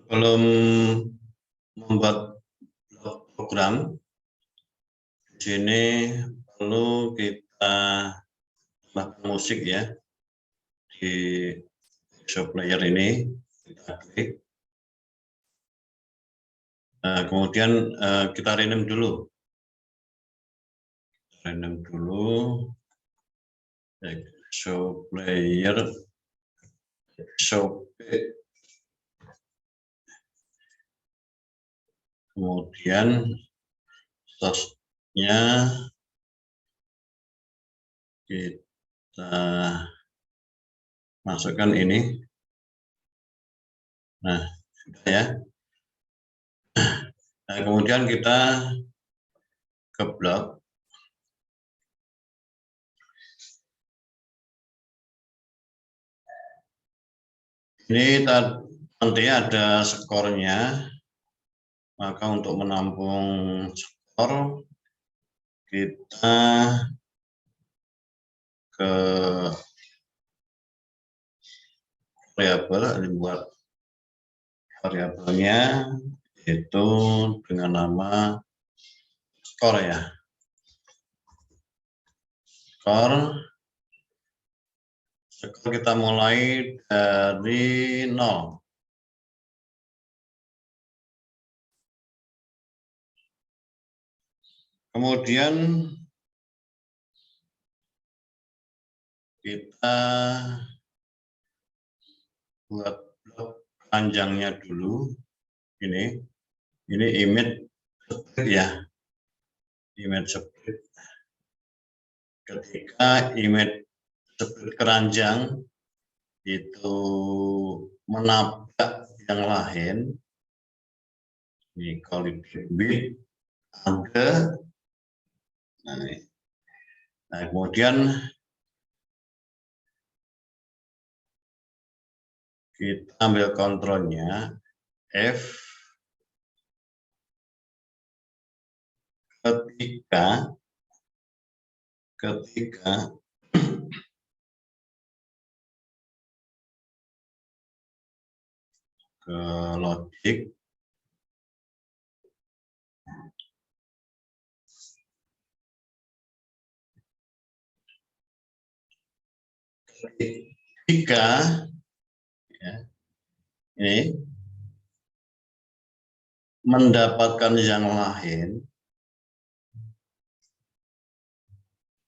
Sebelum membuat program, di sini perlu kita tambahkan musik ya. Di show player ini kita klik. Nah, kemudian kita rename dulu. Show player, show page. Kemudian source-nya kita masukkan ini. Nah, sudah ya. Nah, kemudian kita ke blog. Ini nanti ada skornya. Maka untuk menampung skor kita ke variabel, ini buat variabelnya itu dengan nama skor ya. Skor kita mulai dari 0. Kemudian kita buat blok panjangnya dulu. Ini image split ya. Image split. Ketika image split keranjang itu menabrak yang lain, ini collision with ada. Nah, kemudian kita ambil kontrolnya F ketika ke logic ketika ya, ini mendapatkan yang lain.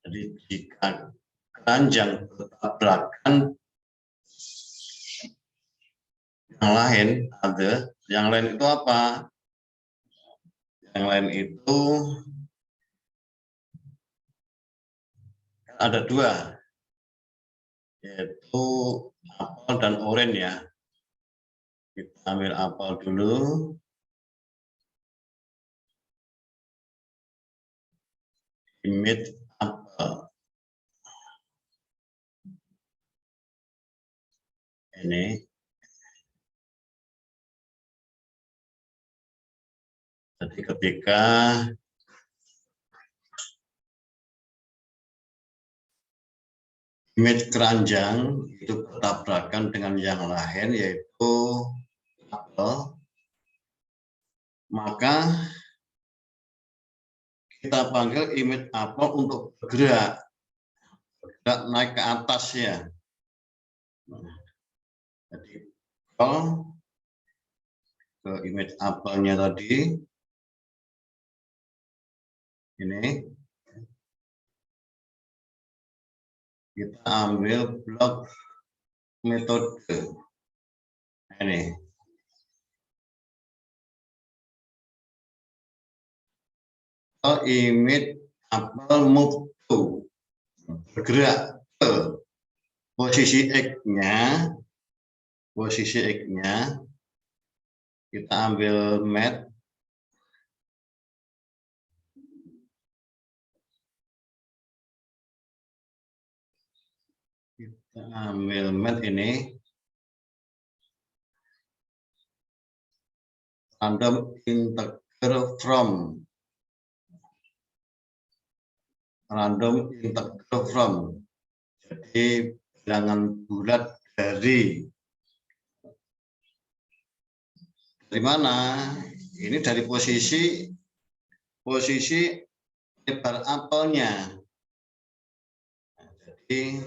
Jadi jika keranjang bertabrakan yang lain ada, yang lain itu apa? Yang lain itu ada dua, yaitu apel dan oranye ya. Kita ambil apel dulu. Image apel. Ini. Jadi ketika image keranjang itu bertabrakan dengan yang lain, yaitu apel, maka kita panggil image apel untuk bergerak naik ke atas ya. Jadi call ke image apelnya tadi ini, kita ambil blok metode ini. Image apel move to, bergerak ke posisi X-nya, kita ambil mat, ini random integer from, jadi bilangan bulat dari. Dari mana? Ini dari posisi lebar apelnya. Jadi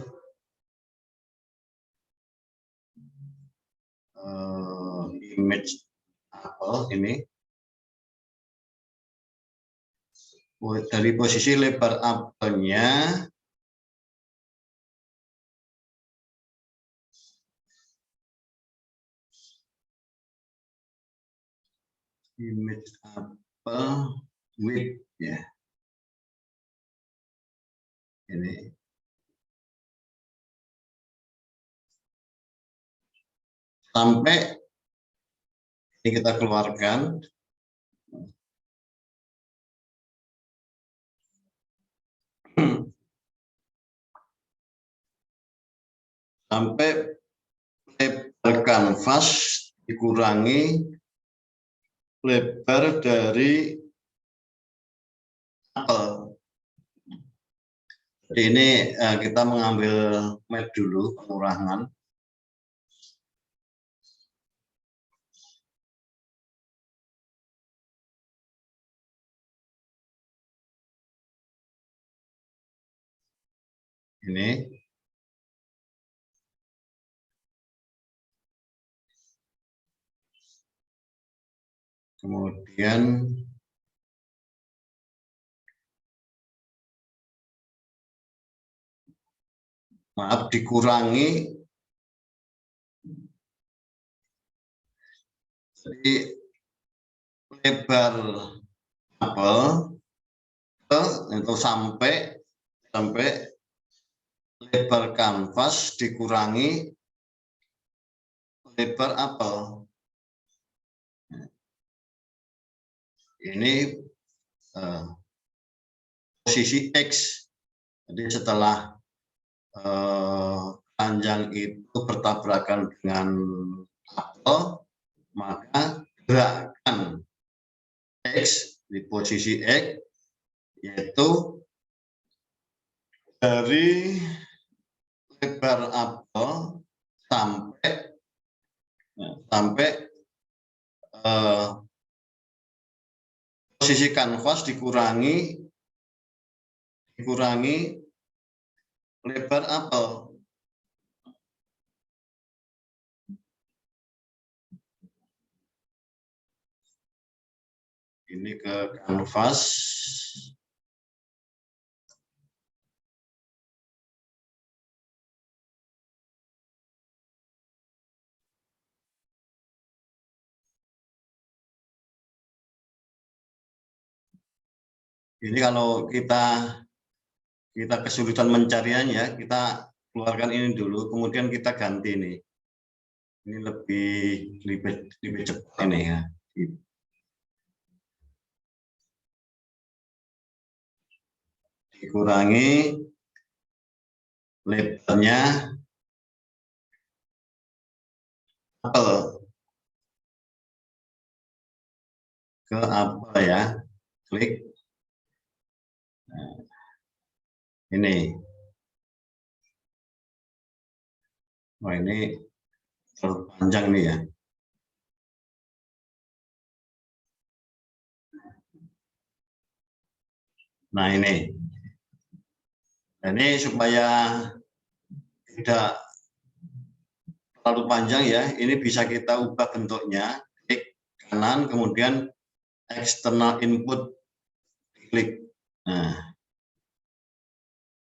image apel ini dari posisi lebar apelnya image apel width ya. Ini sampai ini kita keluarkan sampai lebar kanvas dikurangi lebar dari apel. Jadi ini kita mengambil map dulu pengurangan. Ini kemudian dikurangi jadi lebar apel itu sampai lebar kanvas dikurangi lebar apel. Ini posisi X. Jadi setelah panjang itu bertabrakan dengan apel, maka gerakan X di posisi X yaitu dari lebar apel sampai posisi kanvas dikurangi lebar apel. Ini ke kanvas. Ini kalau kita kesulitan mencariannya, kita keluarkan ini dulu, kemudian kita ganti ini. Ini lebih cepat ini ya. Dikurangi lebarnya apel ke apel ya, klik. Nah, ini. Wah, ini terlalu panjang nih ya. Nah, ini. Ini supaya tidak terlalu panjang ya, ini bisa kita ubah bentuknya, klik kanan, kemudian external input, klik. Nah,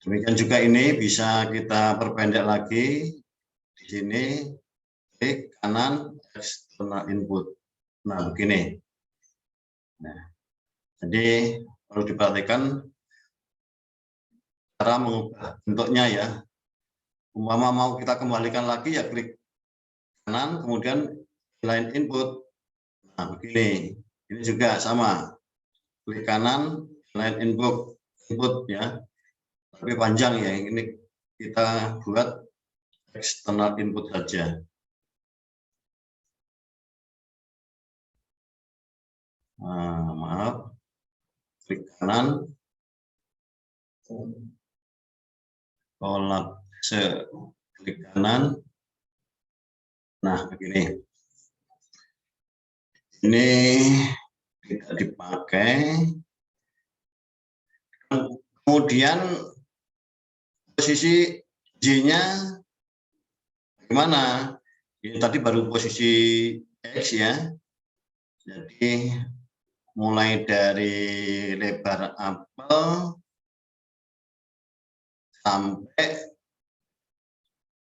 demikian juga ini bisa kita perpendek lagi. Di sini klik kanan external input. Nah, begini. Nah, jadi perlu diperhatikan cara mengubah bentuknya ya. Umpama mau kita kembalikan lagi ya klik kanan, kemudian line input. Nah, begini. Ini juga sama. Klik kanan, line input ya. Tapi panjang ya. Ini kita buat external input saja. Nah, maaf, klik kanan, kolapse, klik kanan. Nah, begini. ini tidak dipakai. Kemudian posisi Y-nya bagaimana? Ini tadi baru posisi X ya. Jadi mulai dari lebar apel sampai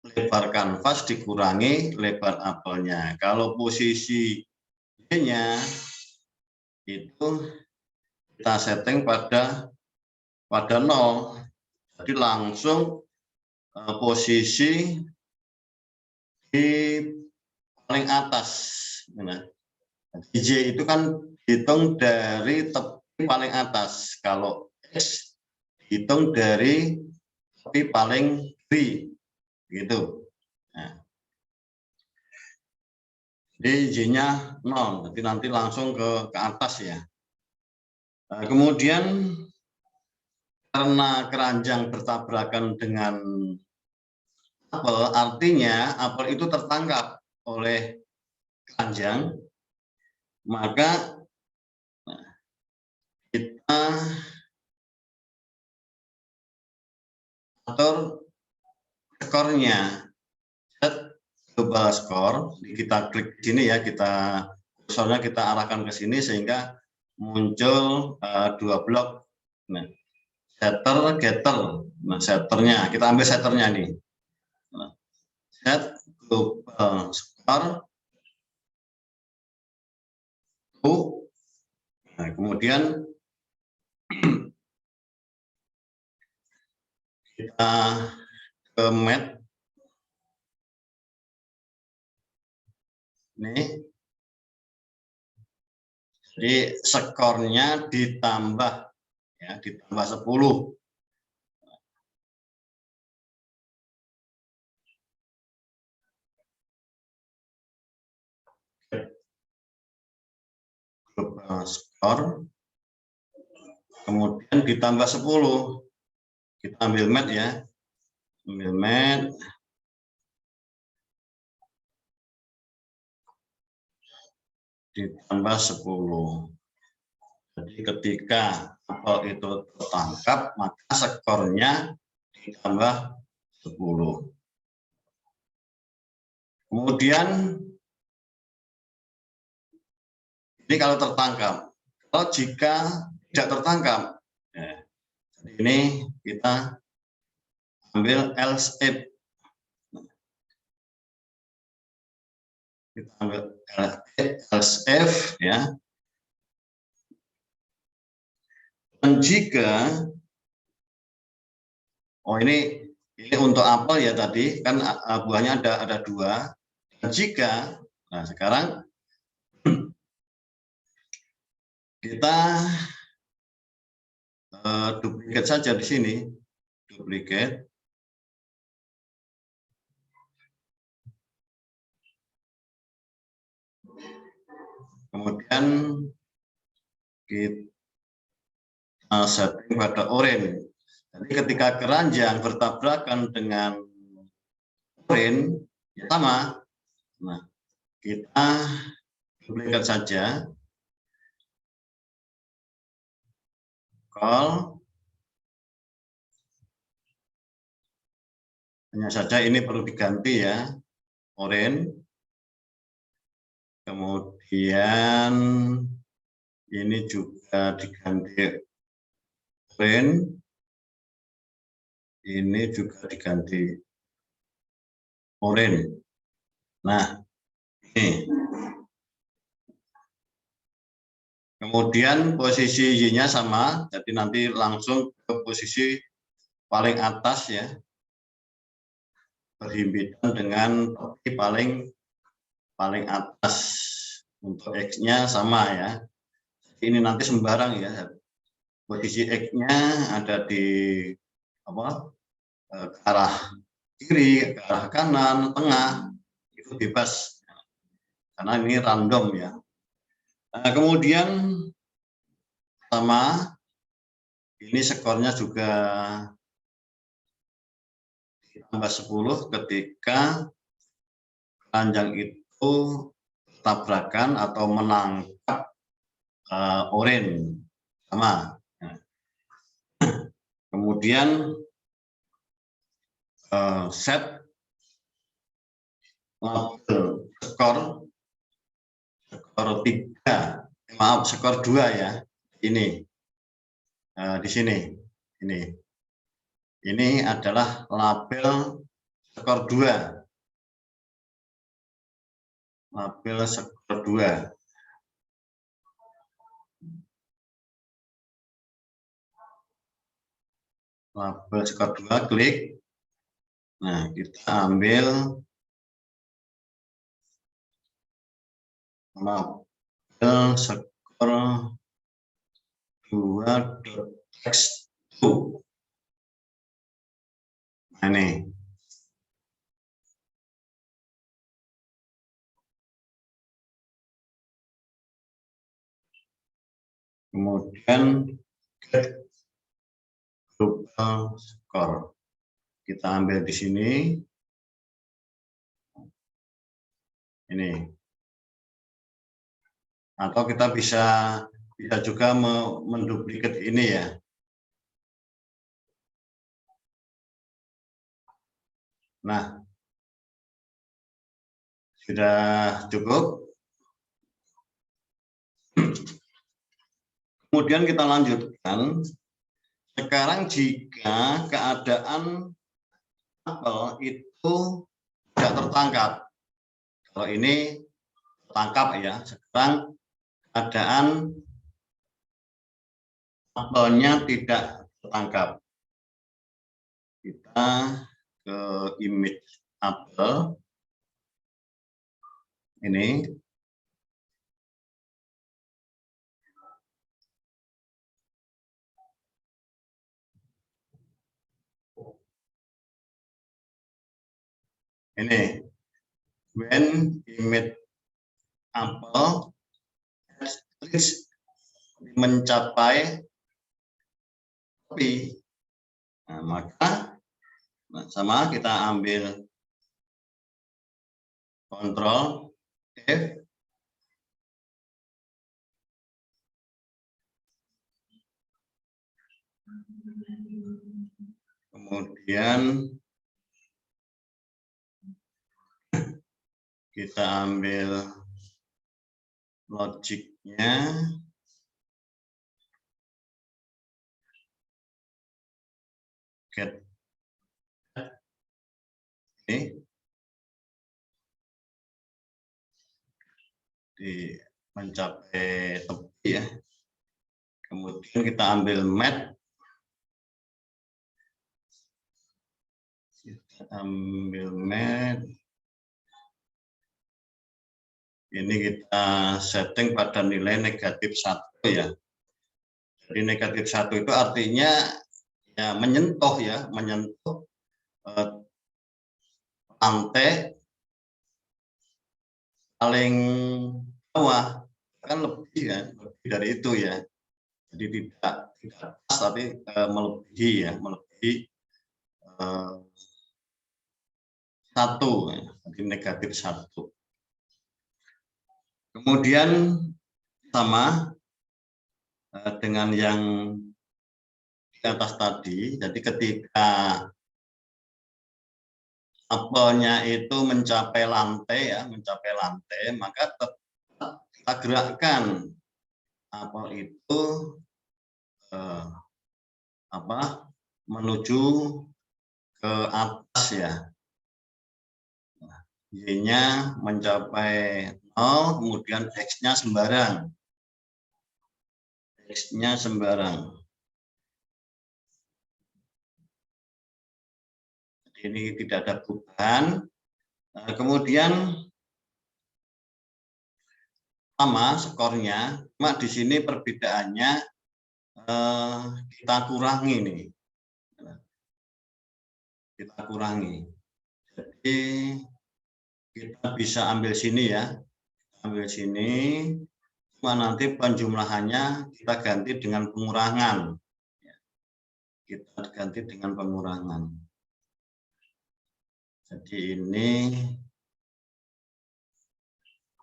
lebar kanvas dikurangi lebar apelnya. Kalau posisi Y-nya itu kita setting pada 0. Jadi langsung posisi di paling atas. Nah, Y itu kan hitung dari tepi paling atas. Kalau X hitung dari tepi paling kiri, gitu. Nah, jadi Y-nya 0, jadi nanti langsung ke atas ya. Nah, kemudian karena keranjang bertabrakan dengan apel, artinya apel itu tertangkap oleh keranjang, maka kita atur skornya. Set global score, kita klik di sini ya, kursornya kita arahkan ke sini sehingga muncul 2 blok. Nah, setter, getter. Nah, setternya, kita ambil setternya nih. Nah, set global score to. Nah, kemudian kita ke mat. Ini. Jadi skornya ditambah ya, ditambah 10. Global score, kemudian ditambah 10. Kita ambil mat ya, ambil mat, ditambah 10. Jadi ketika apel itu tertangkap, maka skornya ditambah 10. Kemudian ini kalau tertangkap. Kalau jika tidak tertangkap, ya, ini kita ambil else if. Kita ambil else if ya. Dan jika ini untuk apel ya, tadi kan buahnya ada 2. Dan jika, nah sekarang kita duplikat saja di sini, duplikat. Kemudian kita setting pada orange. Jadi ketika keranjang bertabrakan dengan orange, ya sama. Nah, kita duplikat saja. Call. Hanya saja ini perlu diganti ya, orange. Kemudian ini juga diganti orange. Ini juga diganti orange. Nah, ini. Kemudian posisi Y-nya sama, jadi nanti langsung ke posisi paling atas ya, berhimpitan dengan topi paling atas. Untuk X-nya sama ya. Ini nanti sembarang ya. Posisi X-nya ada di ke arah kiri, ke arah kanan, tengah, itu bebas. Karena ini random ya. Nah, kemudian sama, ini skornya juga ditambah 10 ketika keranjang itu bertabrakan atau menangkap orange sama. Kemudian set label skor 3, maaf skor 2 ya, ini di sini ini adalah label skor 2, label skor 2. Label skor 2, klik. Nah, kita ambil label skor 2.text2. Nah, ini. Kemudian get global score. Kita ambil di sini. Ini. Atau kita bisa juga menduplikat ini ya. Nah, sudah cukup. Kemudian kita lanjutkan. Sekarang jika keadaan apel itu tidak tertangkap. Kalau ini tertangkap ya. Sekarang keadaan apelnya tidak tertangkap. Kita ke image apel. Ini. Ini. When image apel mencapai kopi, nah, maka sama kita ambil Ctrl F, kemudian kita ambil logiknya, get ini di mencapai tepi ya. Kemudian kita ambil mat, ini kita setting pada nilai -1 ya. Jadi -1 itu artinya ya menyentuh lantai paling bawah, kan lebih dari itu ya. Jadi tidak pas tapi melebihi ya, melebihi 1 ya, jadi -1. Kemudian sama dengan yang di atas tadi, jadi ketika apelnya itu mencapai lantai ya, maka tetap kita gerakkan apel itu menuju ke atas ya. Y-nya mencapai 0, kemudian X-nya sembarang. X-nya sembarang. Ini tidak ada perubahan. Kemudian sama skornya, cuma di sini perbedaannya kita kurangi nih. Kita kurangi. Jadi kita bisa ambil sini ya. Ambil sini, cuma nanti penjumlahannya kita ganti dengan pengurangan. Kita ganti dengan pengurangan. Jadi ini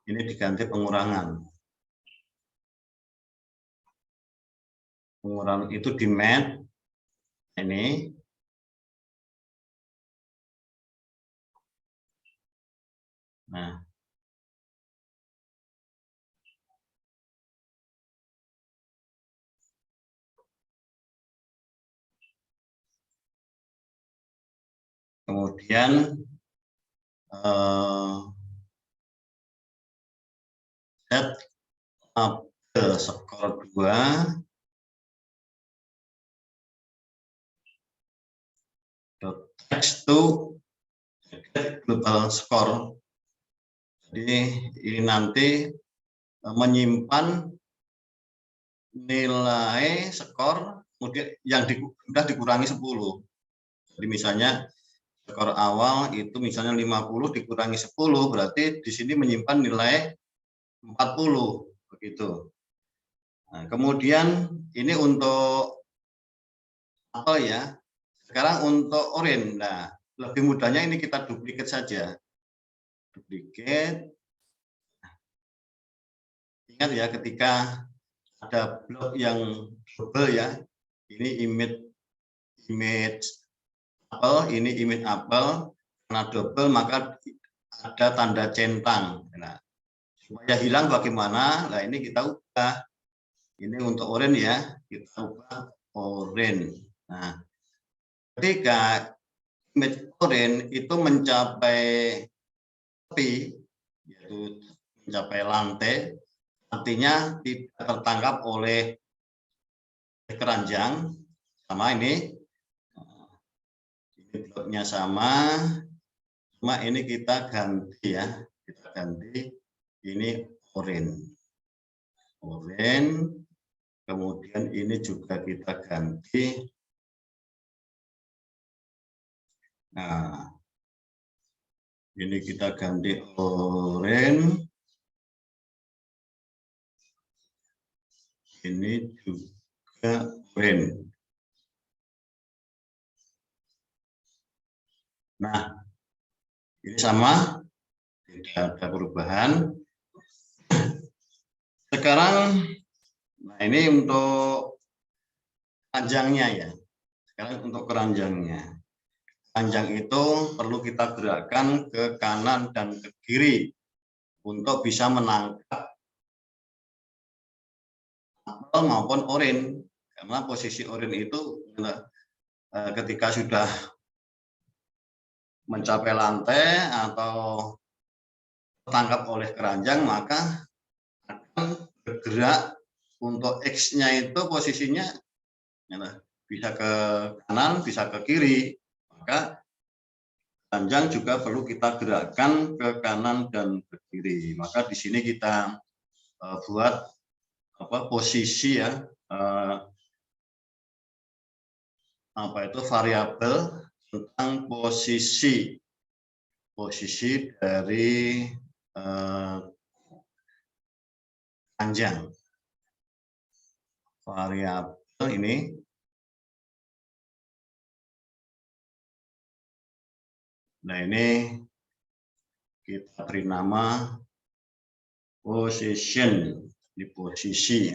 Ini diganti pengurangan. Pengurangan itu di mat ini. Nah, kemudian set tabel skor 2 text to global score. Jadi ini nanti menyimpan nilai skor kemudian yang sudah dikurangi 10. Jadi misalnya skor awal itu misalnya 50 dikurangi 10, berarti di sini menyimpan nilai 40 begitu. Nah, kemudian ini untuk apa ya? Sekarang untuk orange. Nah, lebih mudahnya ini kita duplikat saja. Duplikat. Ingat ya, ketika ada blok yang double ya, ini image apel, ini image apel, karena double maka ada tanda centang. Nah, supaya hilang bagaimana? Nah, ini kita ubah. Ini untuk orange ya, kita ubah orange. Nah, ketika image orange itu mencapai tepi, yaitu mencapai lantai, artinya tidak tertangkap oleh keranjang, sama ini bloknya sama, cuma ini kita ganti ya, kita ganti ini orange, kemudian ini juga kita ganti. Nah, ini kita ganti orange, ini juga orange. Nah, ini sama, tidak ada perubahan. Sekarang, nah ini untuk keranjangnya ya. Sekarang untuk keranjangnya. Keranjang itu perlu kita gerakkan ke kanan dan ke kiri untuk bisa menangkap apel maupun orange. Karena posisi orange itu ketika sudah mencapai lantai atau tertangkap oleh keranjang, maka akan bergerak untuk X-nya itu posisinya bisa ke kanan, bisa ke kiri. Maka keranjang juga perlu kita gerakkan ke kanan dan ke kiri. Maka di sini kita buat posisi ya, variabel tentang posisi dari keranjang. Variabel ini nah ini kita beri nama position, di posisi.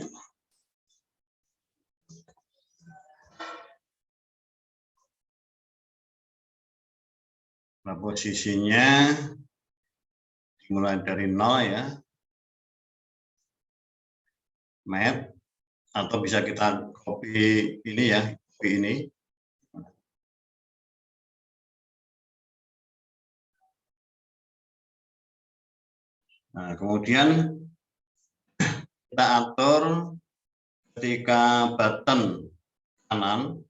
Nah, posisinya dimulai dari 0 ya, map, atau bisa kita copy ini ya, copy ini. Nah, kemudian kita atur ketika button kanan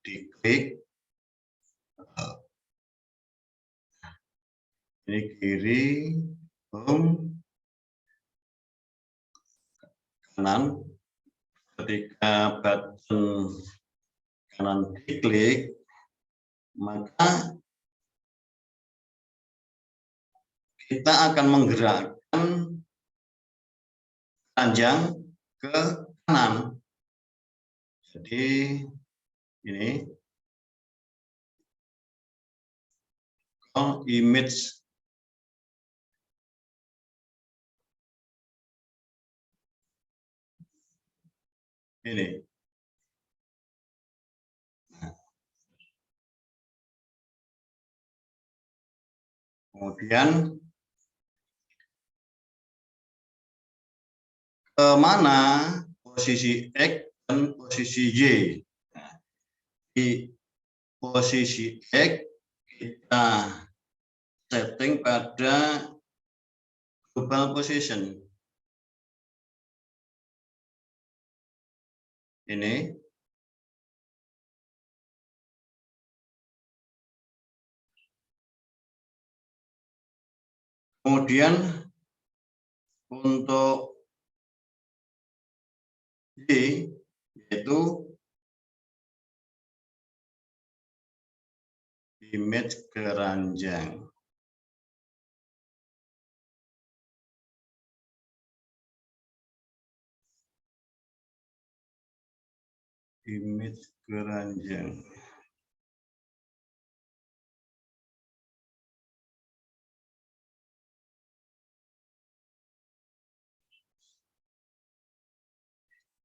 diklik, ini kiri, home, kanan. Ketika button kanan diklik, maka kita akan menggerakkan keranjang ke kanan. Jadi ini image ini. Kemudian kemana posisi X dan posisi Y. Di posisi X kita setting pada global position. Ini. Kemudian untuk Y yaitu image keranjang. Image keranjang.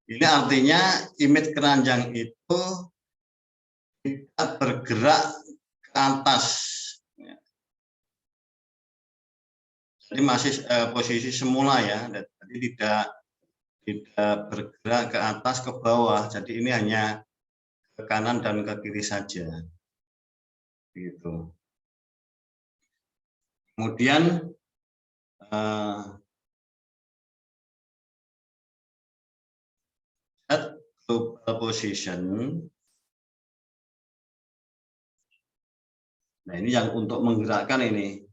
Ini artinya image keranjang itu tidak bergerak ke atas. Jadi masih posisi semula ya, jadi tidak bergerak ke atas ke bawah. Jadi ini hanya ke kanan dan ke kiri saja. Gitu. Kemudian set global position. Nah, ini yang untuk menggerakkan ini.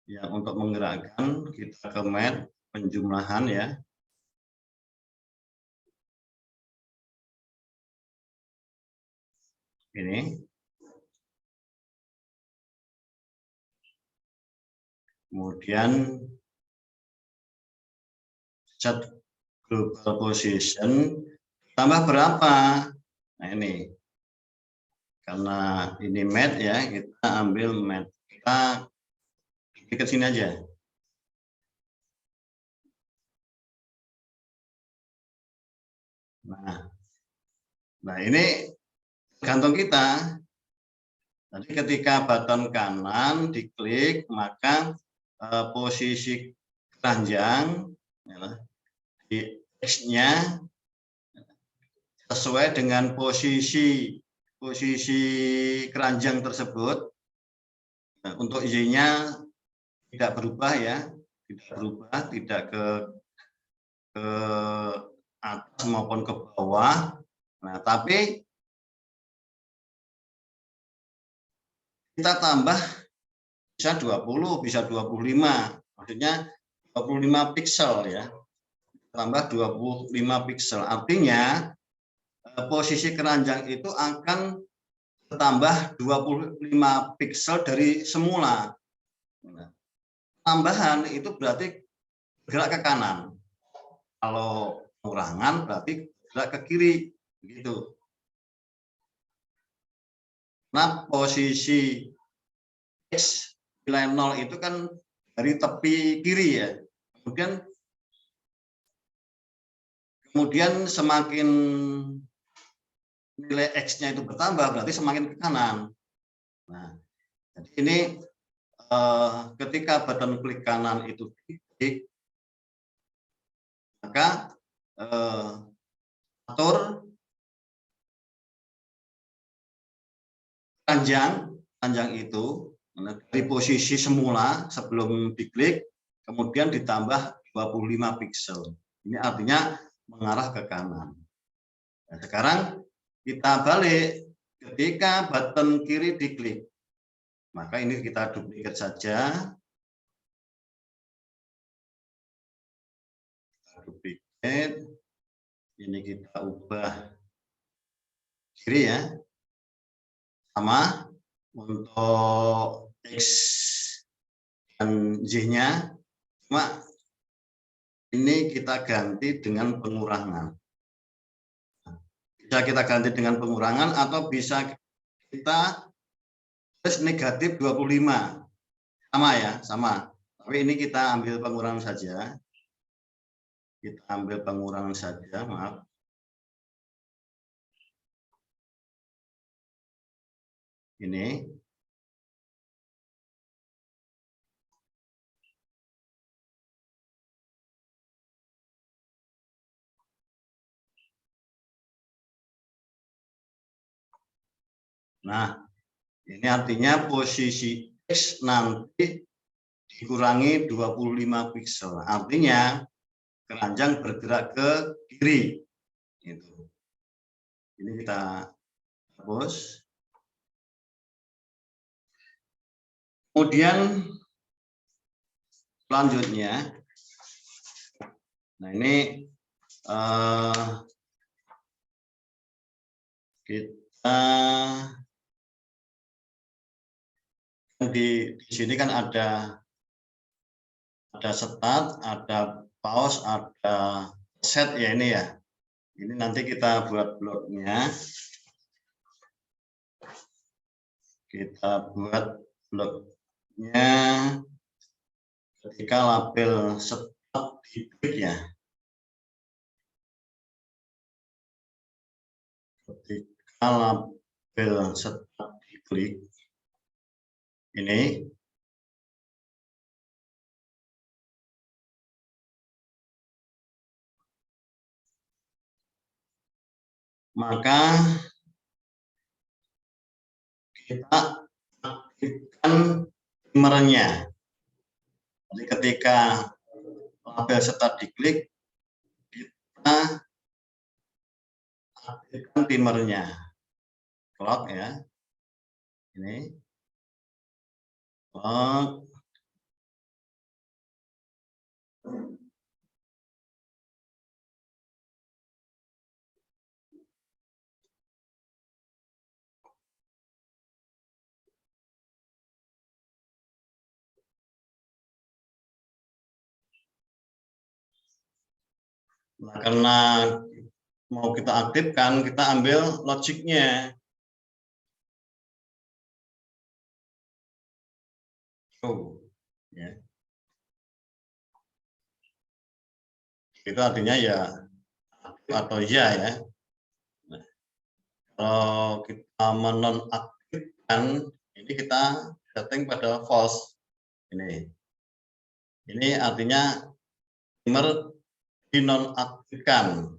Yang untuk menggerakkan kita ke map penjumlahan ya. Ini. Kemudian set global position tambah berapa? Nah ini. Karena ini mat ya, kita ambil mat. Kita ke sini aja. Nah ini tergantung kita. Jadi ketika button kanan diklik, maka posisi keranjang ya, di X-nya sesuai dengan posisi keranjang tersebut. Nah, untuk Y-nya tidak berubah ya, tidak ke atas maupun ke bawah. Nah, tapi kita tambah bisa 20, bisa 25. Maksudnya 25 piksel ya. Tambah 25 piksel. Artinya posisi keranjang itu akan bertambah 25 piksel dari semula. Tambahan itu berarti bergerak ke kanan. Kalau pengurangan berarti bergerak ke kiri. Begitu. Nah, posisi X nilai 0 itu kan dari tepi kiri ya. Kemudian semakin nilai X-nya itu bertambah, berarti semakin ke kanan. Nah, jadi ini ketika button klik kanan itu diklik, maka atur panjang itu dari posisi semula sebelum diklik, kemudian ditambah 25 piksel. Ini artinya mengarah ke kanan. Nah, sekarang kita balik, ketika button kiri diklik, maka ini kita duplikat saja. Duplikat, ini kita ubah kiri ya. Sama untuk X dan Y-nya, cuma ini kita ganti dengan pengurangan. Bisa kita ganti dengan pengurangan atau bisa kita plus negatif 25. Sama ya, sama. Tapi ini kita ambil pengurangan saja. Kita ambil pengurangan saja, maaf. Ini. Nah, ini artinya posisi X nanti dikurangi 25 piksel. Artinya keranjang bergerak ke kiri. Gitu. Ini kita hapus. Kemudian selanjutnya, nah ini kita di sini kan ada start, ada pause, ada set ya ini ya. Ini nanti kita buat bloknya. Kita buat bloknya ketika label start diklik ya. Ketika label start diklik ini, maka kita aktifkan timernya. Jadi ketika label start diklik, kita aktifkan timernya. Clock ya. Ini. Clock. Nah, karena mau kita aktifkan, kita ambil logiknya. Oh, ya. Itu artinya ya aktif atau ya ya. Nah, kalau kita menonaktifkan, ini kita setting pada false. Ini artinya timer dinonaktifkan.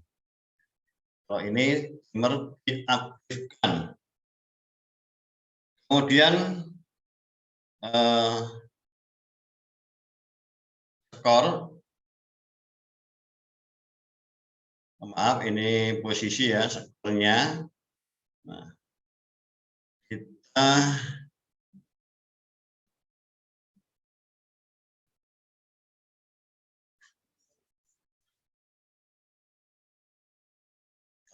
Kalau ini timer diaktifkan. Kemudian skor, maaf ini posisi ya skornya. Nah, kita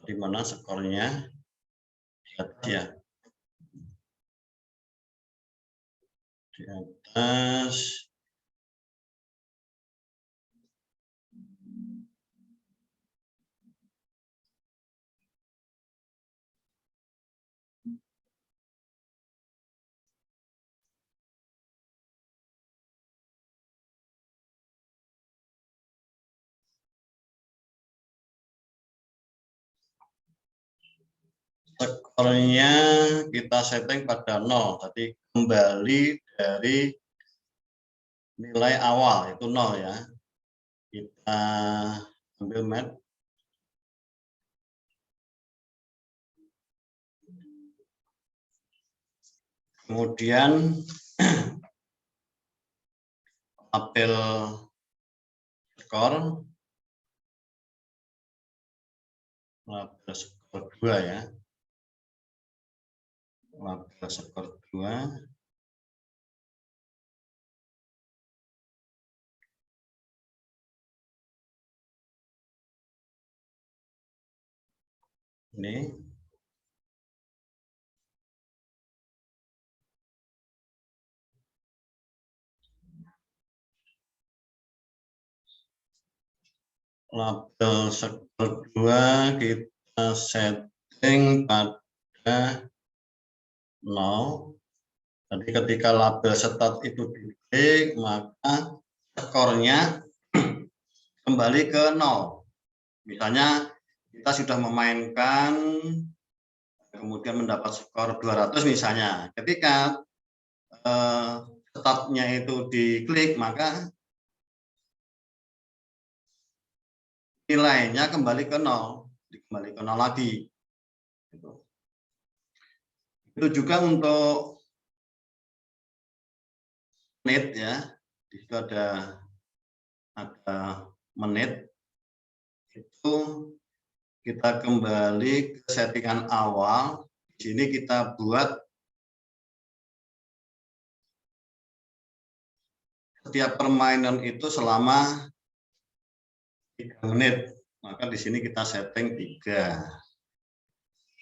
di mana skornya di atas ya, di atas. Skornya kita setting pada 0, tadi kembali dari nilai awal itu 0 ya. Kita ambil mat. Kemudian label skor, label skor 2 ya. Label skor 2. Ini label skor 2 kita setting pada 0. Jadi ketika label start itu diklik, maka skornya kembali ke 0. Misalnya kita sudah memainkan, kemudian mendapat skor 200 misalnya. Ketika startnya itu diklik, maka nilainya kembali ke 0, kembali ke 0 lagi. Itu juga untuk menit ya, itu ada menit, itu kita kembali ke settingan awal. Di sini kita buat setiap permainan itu selama 3 menit, maka di sini kita setting 3.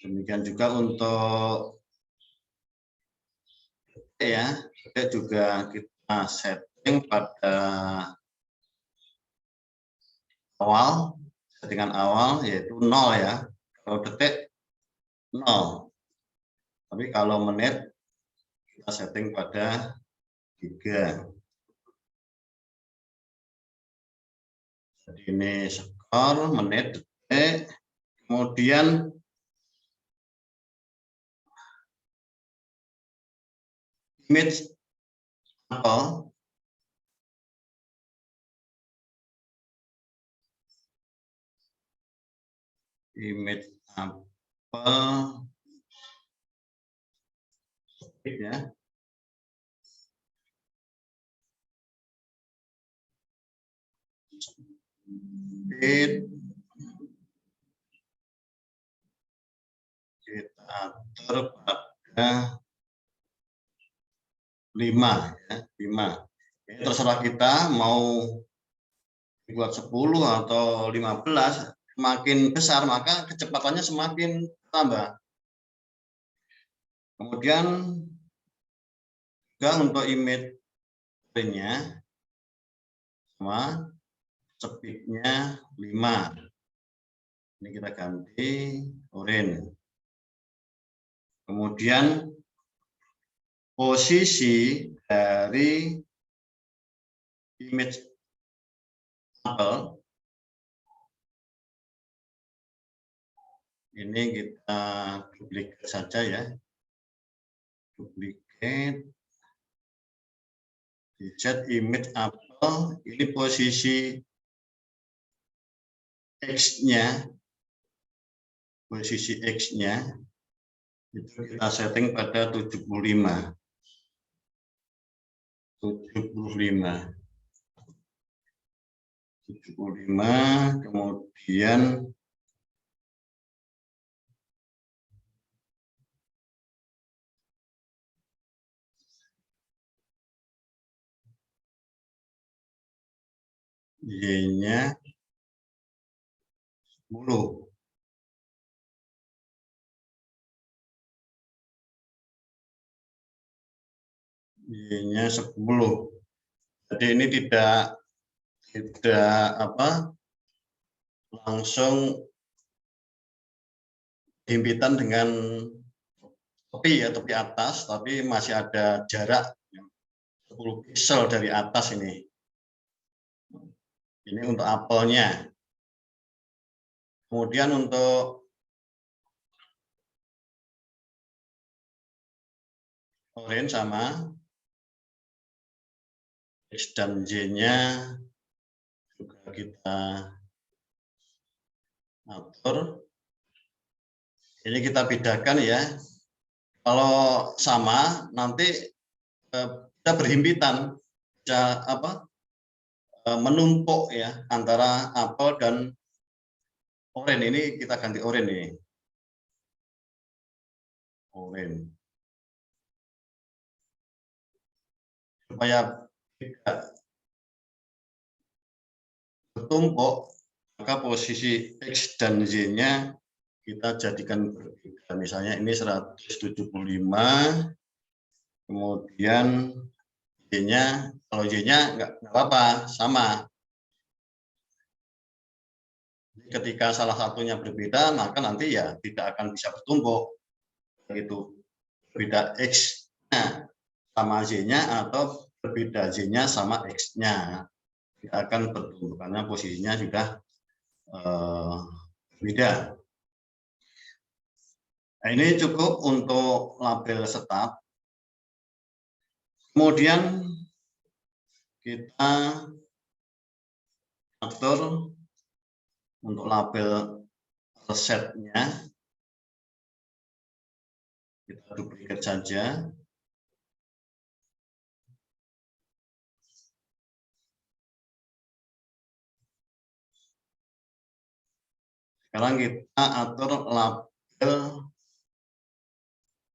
Demikian juga untuk ya, juga kita setting pada awal, settingan awal yaitu 0 ya. Kalau detik 0. Tapi kalau menit kita setting pada 3. Jadi ini skor, menit, detik, kemudian image apel. Image apel ya. Kita atur pada 5 ya, 5. Ini terserah kita mau buat 10 atau 15, semakin besar maka kecepatannya semakin tambah. Kemudian juga untuk image-nya sama speed-nya 5. Ini kita ganti orange. Kemudian posisi dari image apel ini kita duplicate saja ya. Duplicate. Di set image apel, ini posisi X-nya. Posisi X-nya itu kita setting pada 75. 75, kemudian Y-nya 10. Y-nya 10. Jadi ini tidak langsung himpitan dengan tepi atas, tapi masih ada jarak 10 pixel dari atas ini. Ini untuk apelnya. Kemudian untuk orange sama X dan Y-nya juga kita atur. Ini kita bedakan ya. Kalau sama nanti kita berhimpitan, bisa menumpuk ya antara apel dan orange. Ini kita ganti orange nih. Orange. Supaya tidak bertumpuk, maka posisi X dan Y-nya kita jadikan berbeda. Misalnya ini 175, kemudian Y-nya, kalau Y-nya nggak apa-apa, sama. Ketika salah satunya berbeda, maka nanti ya tidak akan bisa bertumpuk. Begitu, beda X. Nah, sama Z-nya atau berbeda Z-nya sama X-nya. Tidak akan bertumbuh karena posisinya sudah beda. Nah, ini cukup untuk label start. Kemudian kita atur untuk label resetnya. Kita duplicate saja. Sekarang kita atur label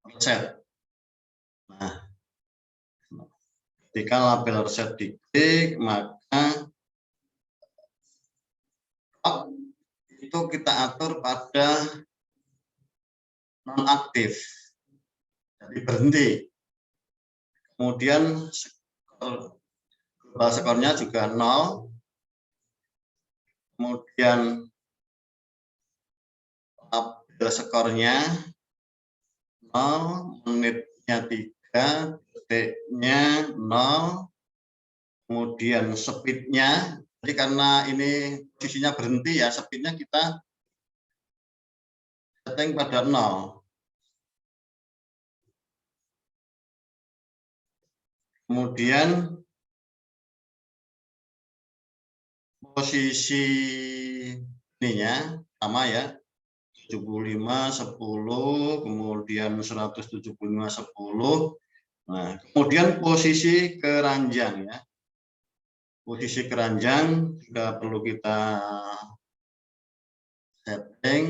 reset. Nah, ketika label reset diklik, maka itu kita atur pada nonaktif. Jadi berhenti. Kemudian global skornya juga 0. Kemudian label skornya 0, menitnya 3, detiknya 0, kemudian speednya. Jadi karena ini posisinya berhenti ya, speednya kita setting pada 0. Kemudian posisi ininya sama ya, 75, 10, kemudian 175, 10. Nah, kemudian posisi keranjang ya. Posisi keranjang juga perlu kita setting.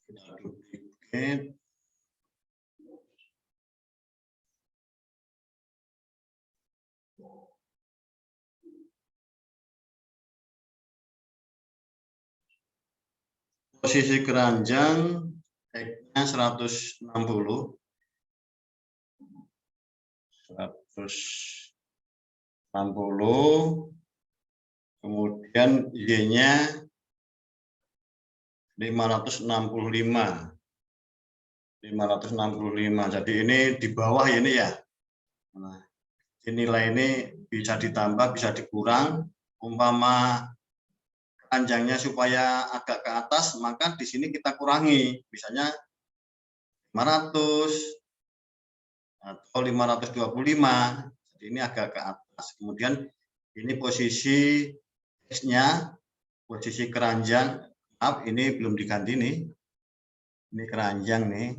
Kita duplicate. Posisi keranjang X-nya 160. 160. Kemudian Y-nya 565. 565. Jadi ini di bawah ini ya. Nah, nilai ini bisa ditambah, bisa dikurang. Umpama keranjangnya supaya agak ke atas, maka di sini kita kurangi. Misalnya 500 atau 525. Jadi ini agak ke atas. Kemudian ini posisi X-nya, posisi keranjang. Maaf, ini belum diganti nih. Ini keranjang nih.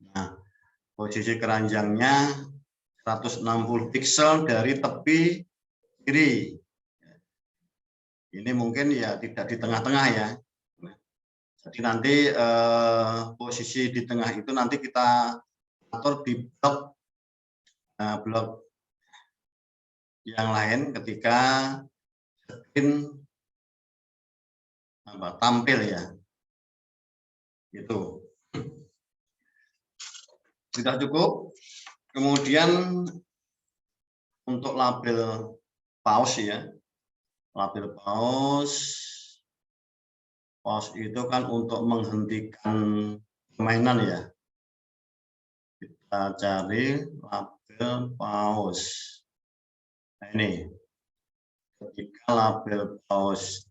Nah, posisi keranjangnya 160 pixel dari tepi kiri. Ini mungkin ya tidak di tengah-tengah ya. Jadi nanti posisi di tengah itu nanti kita atur di blok yang lain ketika screen tampil ya. Itu sudah cukup. Kemudian untuk label pause ya. Label pause itu kan untuk menghentikan permainan ya. Kita cari label pause. Nah ini, ketika label pause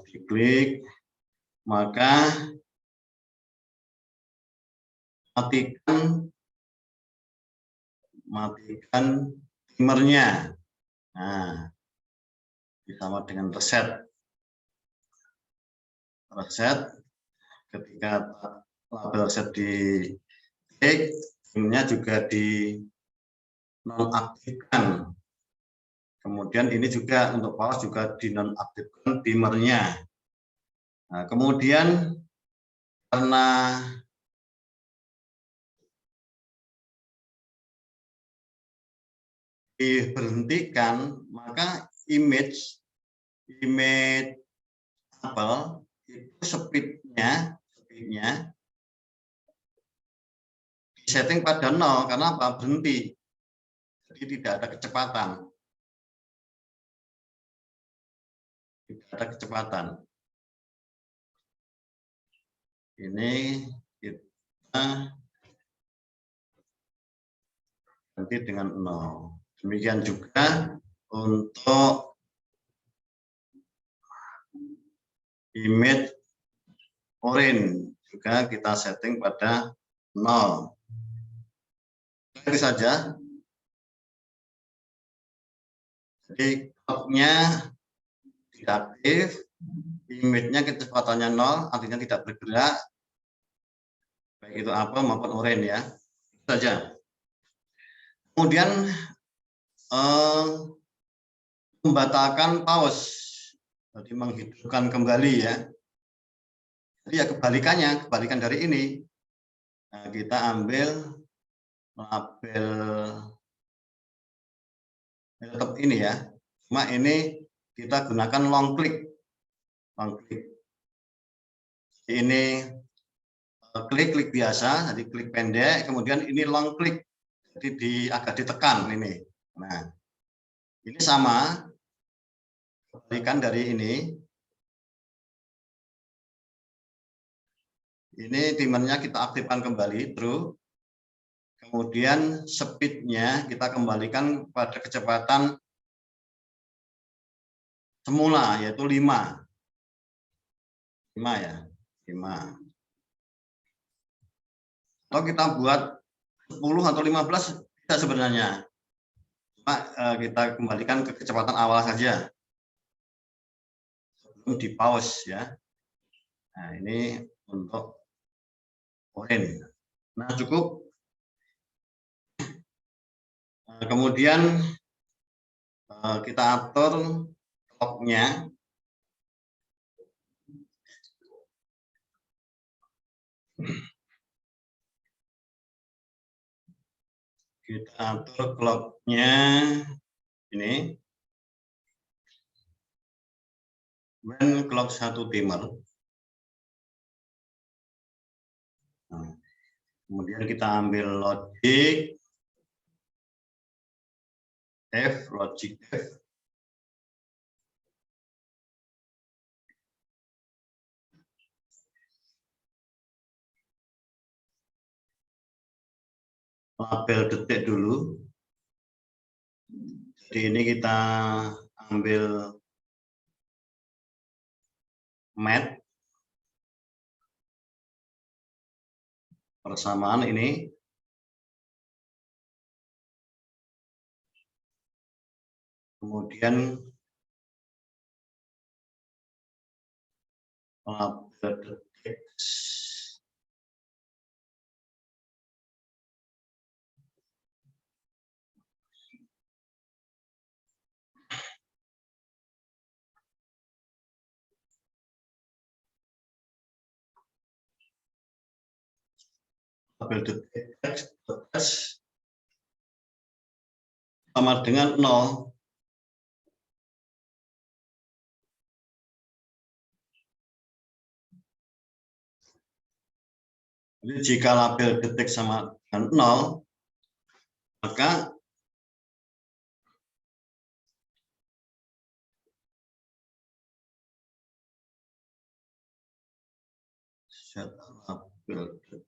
diklik, maka matikan timernya. Nah, sama dengan reset. Ketika label reset diklik, timernya juga di nonaktifkan. Kemudian ini juga untuk pause juga dinonaktifkan timernya. Nah, kemudian karena diberhentikan, maka image Apple itu speednya disetting pada 0 karena apa? Berhenti. Jadi tidak ada kecepatan. tidak ada kecepatan. Ini kita ganti dengan 0. Demikian juga untuk image orange juga kita setting pada 0. Itu saja. Jadi clock-nya tidak aktif, image-nya kecepatannya 0, artinya tidak bergerak, baik itu apa maupun orange ya. Itu saja. Kemudian membatalkan pause, jadi menghidupkan kembali ya. Jadi ya kebalikan dari ini. Nah, kita ambil label tetap ini ya. Cuma ini kita gunakan long click. Ini klik biasa, jadi klik pendek, kemudian ini long click, jadi agak ditekan ini. Nah, ini sama, kebalikan dari ini. Ini timernya kita aktifkan kembali, true. Kemudian speed-nya kita kembalikan pada kecepatan semula, yaitu 5. 5 ya, 5. Kalau kita buat 10 atau 15 bisa sebenarnya. Cuma kita kembalikan ke kecepatan awal saja. Sebelum di pause ya. Nah, ini untuk orange. Nah, cukup. Kemudian kita atur clock-nya. Kita atur clock-nya ini. When clock 1 timer. Nah, kemudian kita ambil logic F, logic F. Label detik dulu. Jadi ini kita ambil mat persamaan ini. Kemudian label detik. Label detik sama dengan 0. Jadi jika label detik sama dengan 0, maka set label detik.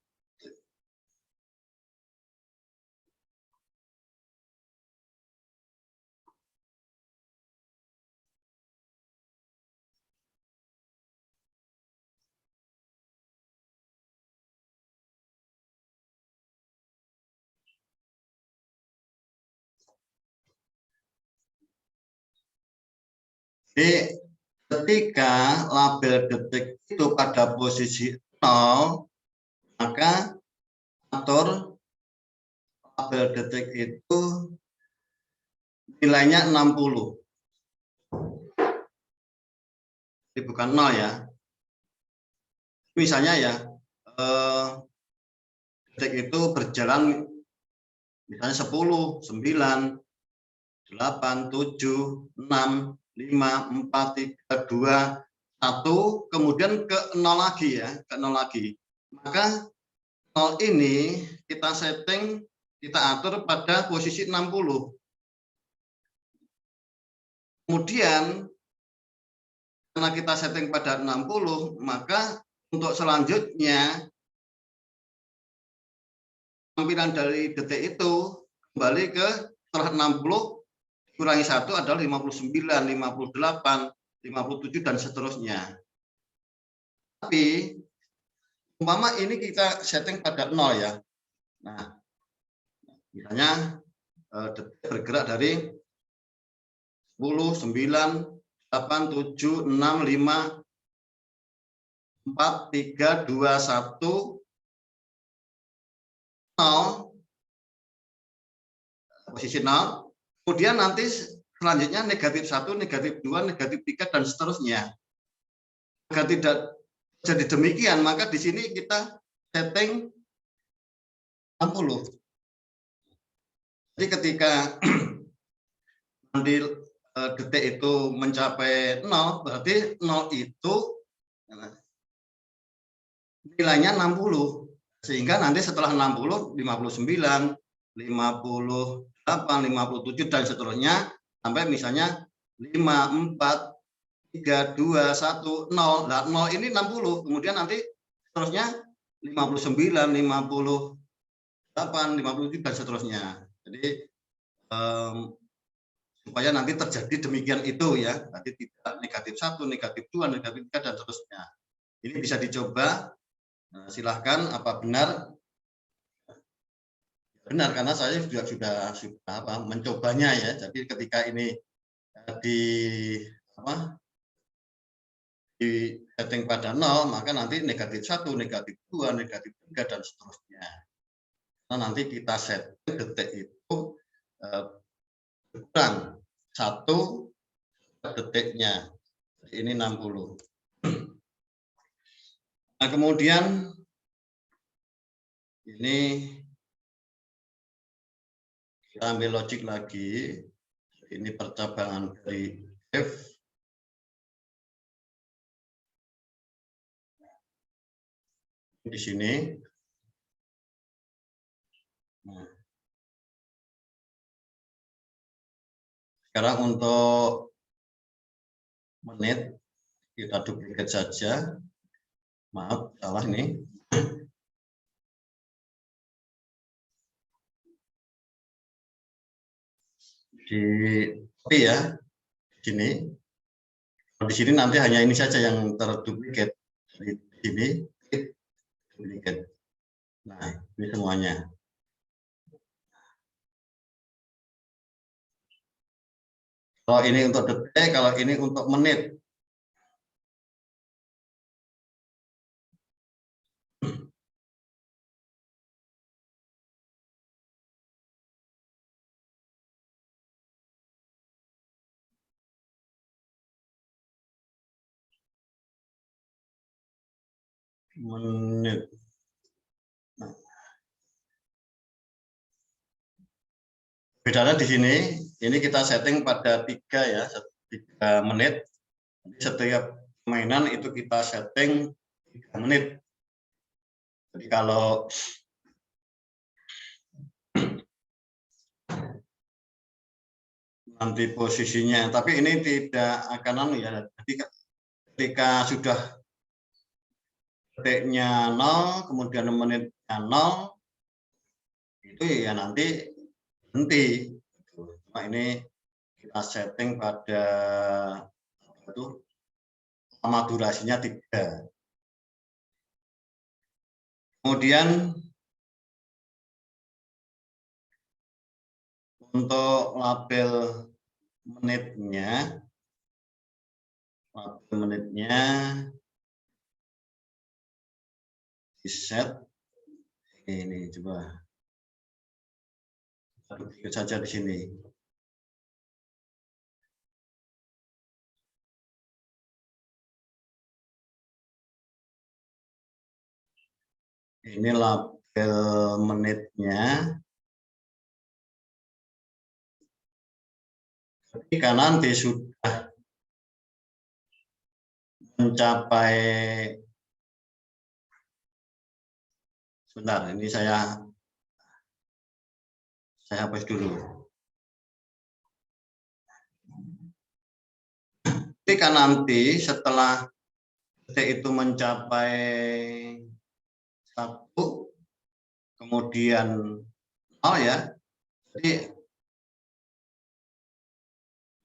Jadi ketika label detik itu pada posisi 0, maka atur label detik itu nilainya 60. Jadi bukan 0 ya. Misalnya ya, detik itu berjalan misalnya 10, 9, 8, 7, 6, 5, 4, 3, 2, 1, kemudian ke 0 lagi ya, ke 0 lagi. Maka 0 ini kita setting, kita atur pada posisi 60. Kemudian karena kita setting pada 60, maka untuk selanjutnya tampilan dari detik itu kembali ke setelah 60 kurangi 1 adalah 59, 58, 57 dan seterusnya. Tapi umpama ini kita setting pada 0 ya. Nah, misalnya detik bergerak dari 10, 9, 8, 7, 6, 5, 4, 3, 2, 1, 0, posisi 0. Kemudian nanti selanjutnya negatif 1, negatif 2, negatif 3, dan seterusnya. Agar tidak jadi demikian, maka di sini kita setting 60. Jadi ketika nanti detik itu mencapai 0, berarti 0 itu nilainya 60. Sehingga nanti setelah 60, 59, 58, 57, dan seterusnya, sampai misalnya 5, 4, 3, 2, 1, 0. Nah, 0 ini 60. Kemudian nanti seterusnya 59, 58, 57, dan seterusnya. Jadi supaya nanti terjadi demikian itu ya. Nanti tidak negatif 1, negatif 2, negatif 3, dan seterusnya. Ini bisa dicoba. Nah, silahkan apa benar? Benar, karena saya juga sudah mencobanya ya. Jadi ketika ini di setting pada 0, maka nanti negatif 1, negatif 2, negatif 3, dan seterusnya. Nah, nanti kita setting detik itu kurang 1 detiknya. Ini 60. Nah, kemudian ini kita ambil logik lagi. Ini percabangan dari F. Di sini. Nah, sekarang untuk menit kita duplikat saja. Maaf, salah ini. Di copy ya, di sini. Di sini nanti hanya ini saja yang terduplikat. Di sini duplikat. Nah, ini semuanya. Kalau ini untuk detik, kalau ini untuk menit. Menit. Nah, bedanya di sini, ini kita setting pada 3 ya, 3 menit. Setiap mainan itu kita setting 3 menit. Jadi kalau nanti posisinya, tapi ini tidak akan ya. Jadi ketika sudah detiknya 0, kemudian menitnya 0, itu ya nanti berhenti. Nah, ini kita setting pada itu lama durasinya 3. Kemudian untuk label menitnya di set ini, coba ikut saja di sini. Ini label menitnya. Ketika nanti sudah mencapai, sebentar, ini saya hapus dulu. Ketika nanti setelah detik itu mencapai 1, kemudian 0 ya, jadi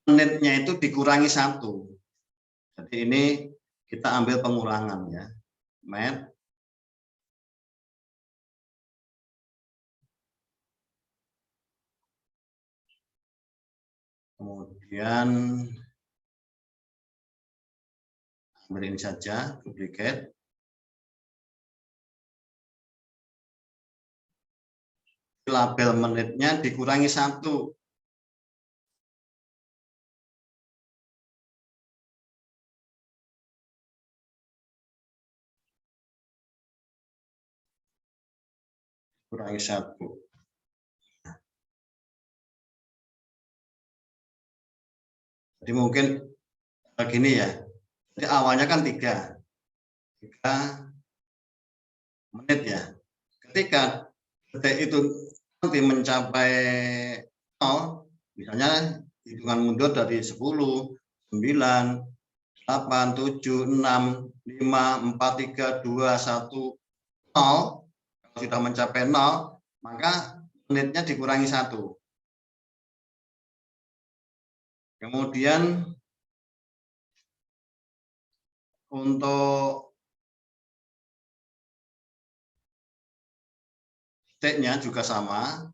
menitnya itu dikurangi 1. Jadi ini kita ambil pengurangan ya. Met. Kemudian ambil ini saja, duplicate. Label menitnya dikurangi 1. Kurangi 1. Jadi mungkin begini ya. Jadi awalnya kan 3 menit ya. Ketika detik itu nanti mencapai 0, misalnya hitungan mundur dari 10, 9, 8, 7, 6, 5, 4, 3, 2, 1, 0. Kalau sudah mencapai 0, maka menitnya dikurangi 1. Kemudian untuk detiknya juga sama,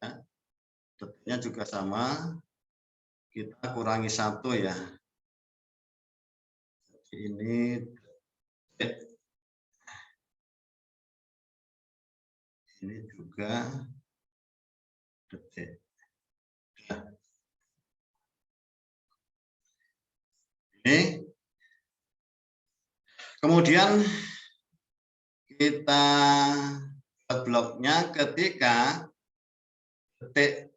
ya. Detiknya juga sama, kita kurangi 1 ya. Jadi ini detik. Ini juga detik. Ini kemudian kita buat bloknya ketika detik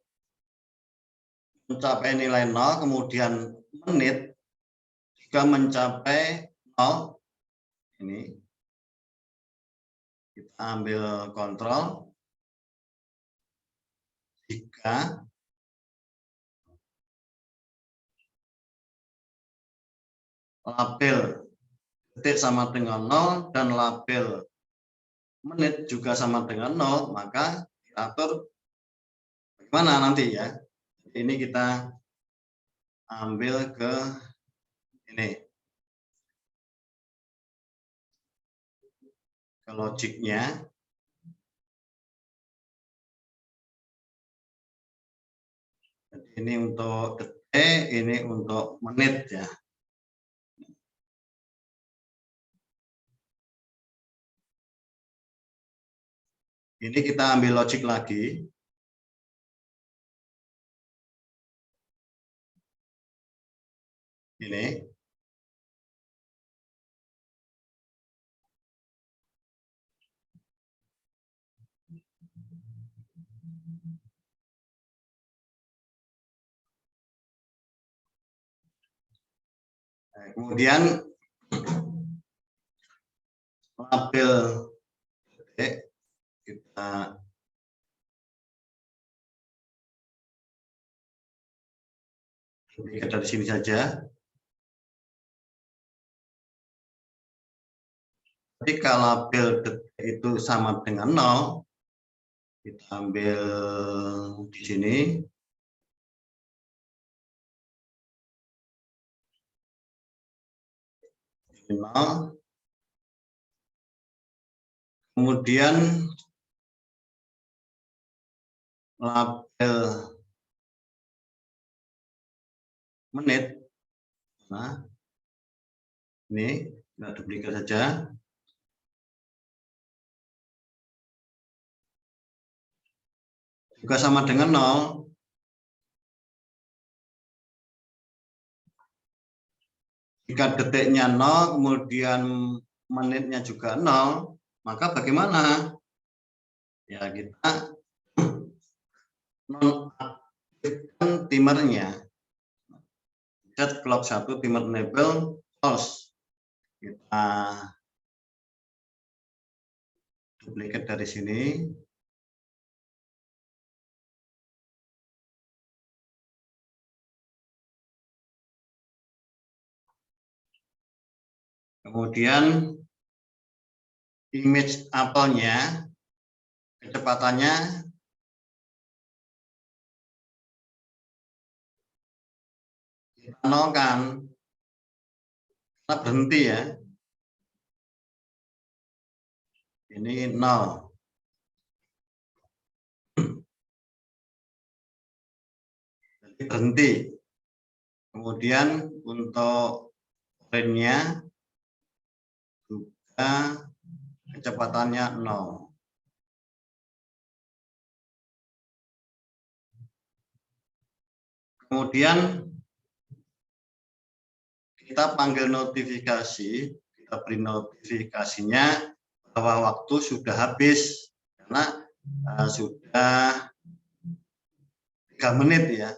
mencapai nilai 0, kemudian menit juga mencapai 0. Ini kita ambil kontrol. Jika label detik sama dengan 0 dan label menit juga sama dengan 0, maka diatur bagaimana nanti ya. Ini kita ambil ke ini, ke logiknya. Jadi ini untuk detik, ini untuk menit ya. Ini kita ambil logik lagi. Ini. Nah, kemudian label detik kita lihat dari sini saja. Ketika label detik itu sama dengan 0, kita ambil di sini. Kemudian label menit. Nah, ini kita duplikat saja. Juga sama dengan 0. Jika detiknya 0, kemudian menitnya juga 0, maka bagaimana? Ya, kita nonaktifkan timernya. Set clock 1 timer enable false. Kita duplikat dari sini. Kemudian image apelnya, kecepatannya kita nolkan, kita berhenti ya. Ini 0. Jadi berhenti. Kemudian untuk range-nya juga kecepatannya 0. Kemudian kita panggil notifikasi, kita beri notifikasinya bahwa waktu sudah habis karena sudah 3 menit ya.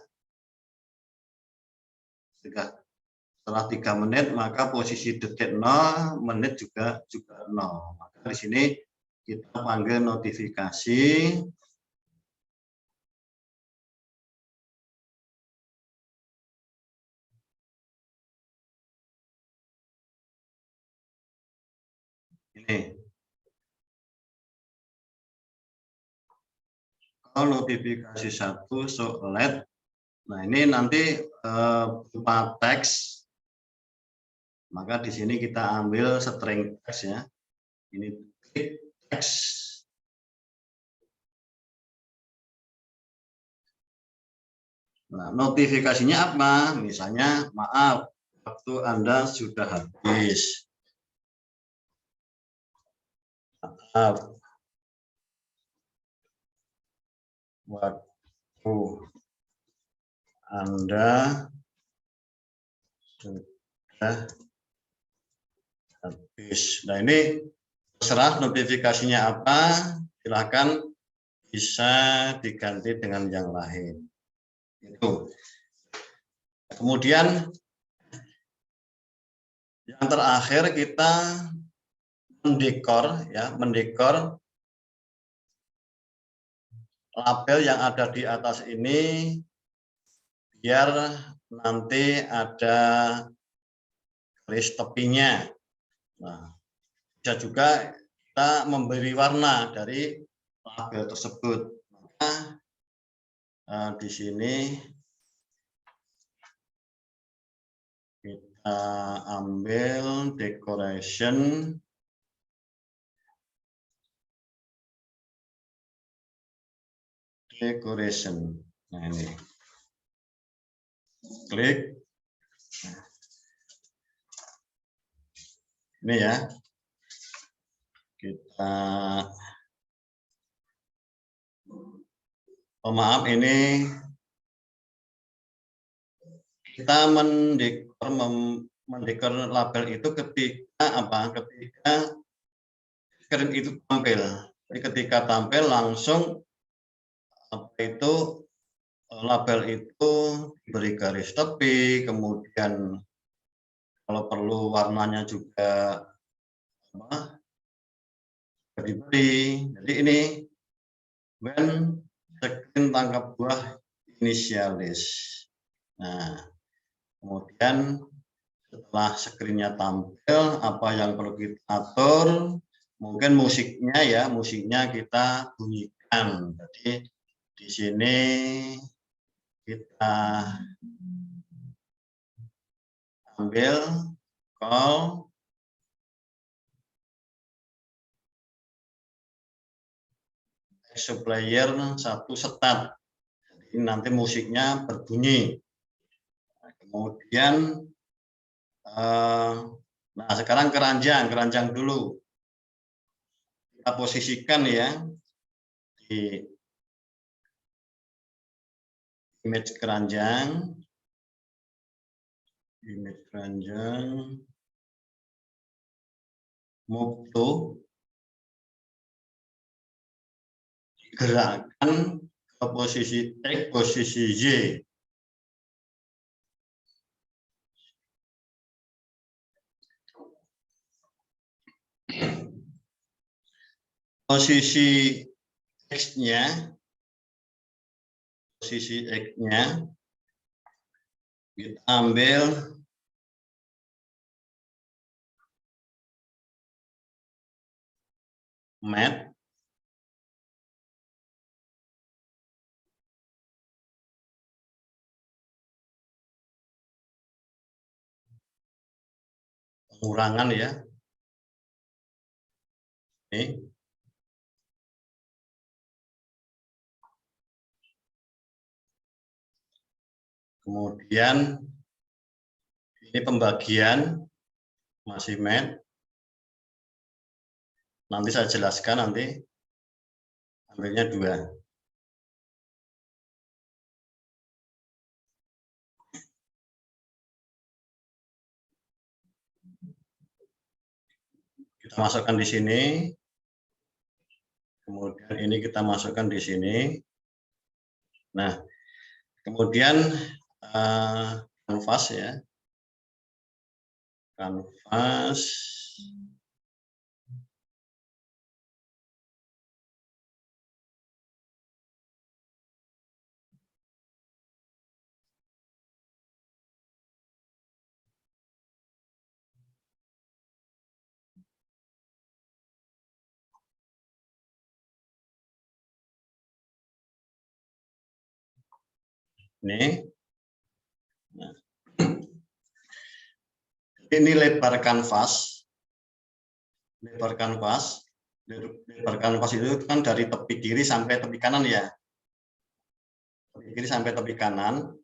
Setelah 3 menit maka posisi detik 0, menit juga 0. Maka di sini kita panggil notifikasi. Ini. Kalau notifikasi 1 show alert. Nah, ini nanti berupa teks. Maka di sini kita ambil string teks ya. Ini teks. Nah, notifikasinya apa? Misalnya, maaf, waktu Anda sudah habis. Maaf, waktu Anda sudah habis. Nah, ini terserah notifikasinya apa, silakan bisa diganti dengan yang lain. Itu. Kemudian yang terakhir kita mendekor ya, mendekor label yang ada di atas ini biar nanti ada garis tepinya. Nah, bisa juga kita memberi warna dari label tersebut. Maka di sini kita ambil decoration. Nah, ini. Klik. Ini ya. Kita maaf, ini kita mendekor label itu ketika apa? Ketika screen itu tampil. Jadi ketika tampil langsung apa itu label itu diberi garis tepi, kemudian kalau perlu warnanya juga apa? Diberi. Jadi ini when screen tangkap buah inisialis. Nah, kemudian setelah screen-nya tampil, apa yang perlu kita atur? Mungkin musiknya ya, musiknya kita bunyikan. Jadi di sini kita ambil call supplier 1 start. Jadi nanti musiknya berbunyi. Nah, kemudian nah sekarang keranjang dulu. Kita posisikan ya di image keranjang, move to, gerakan ke posisi X, posisi Y. Posisi X-nya kita ambil mat, pengurangan ya. Ini. Kemudian ini pembagian masih mat. Nanti saya jelaskan, nanti ambilnya 2. Kita masukkan di sini. Kemudian ini kita masukkan di sini. Nah, kemudian kanvas ya. Kanvas. Ini. Nah. Ini lebar kanvas. Lebar kanvas. Lebar kanvas itu kan dari tepi kiri sampai tepi kanan ya. Tepi kiri sampai tepi kanan.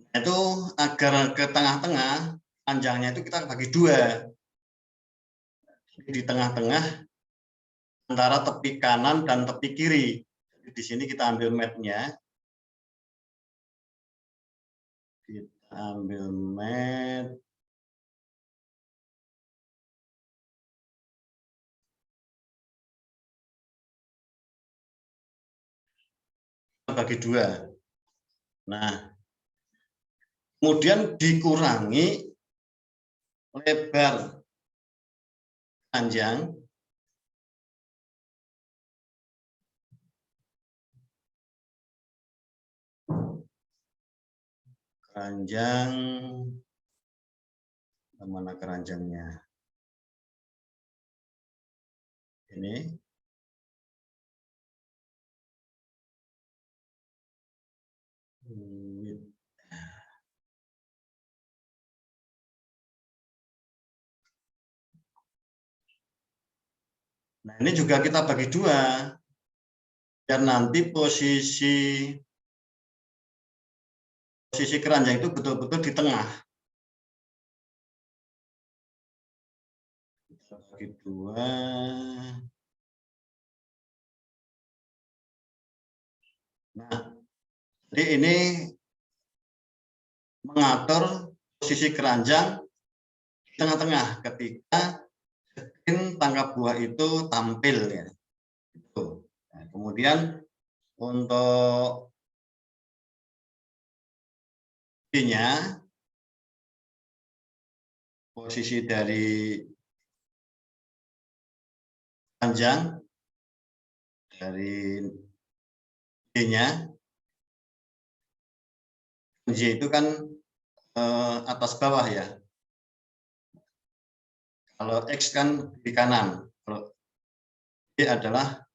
Itu agar ke tengah-tengah, panjangnya itu kita bagi 2. Di tengah-tengah antara tepi kanan dan tepi kiri. Di sini kita ambil matnya. Kita ambil mat. Bagi 2. Nah, kemudian dikurangi lebar panjang keranjang. Mana keranjangnya? Ini. Nah, ini juga kita bagi 2. Dan nanti posisi keranjang itu betul-betul di tengah. Kita bagi 2. Nah, jadi ini mengatur posisi keranjang di tengah-tengah ketika tangkap buah itu tampil ya. Nah, kemudian untuk B-nya, posisi dari panjang dari B-nya, J itu kan atas bawah ya. Kalau X kan di kanan, kalau B adalah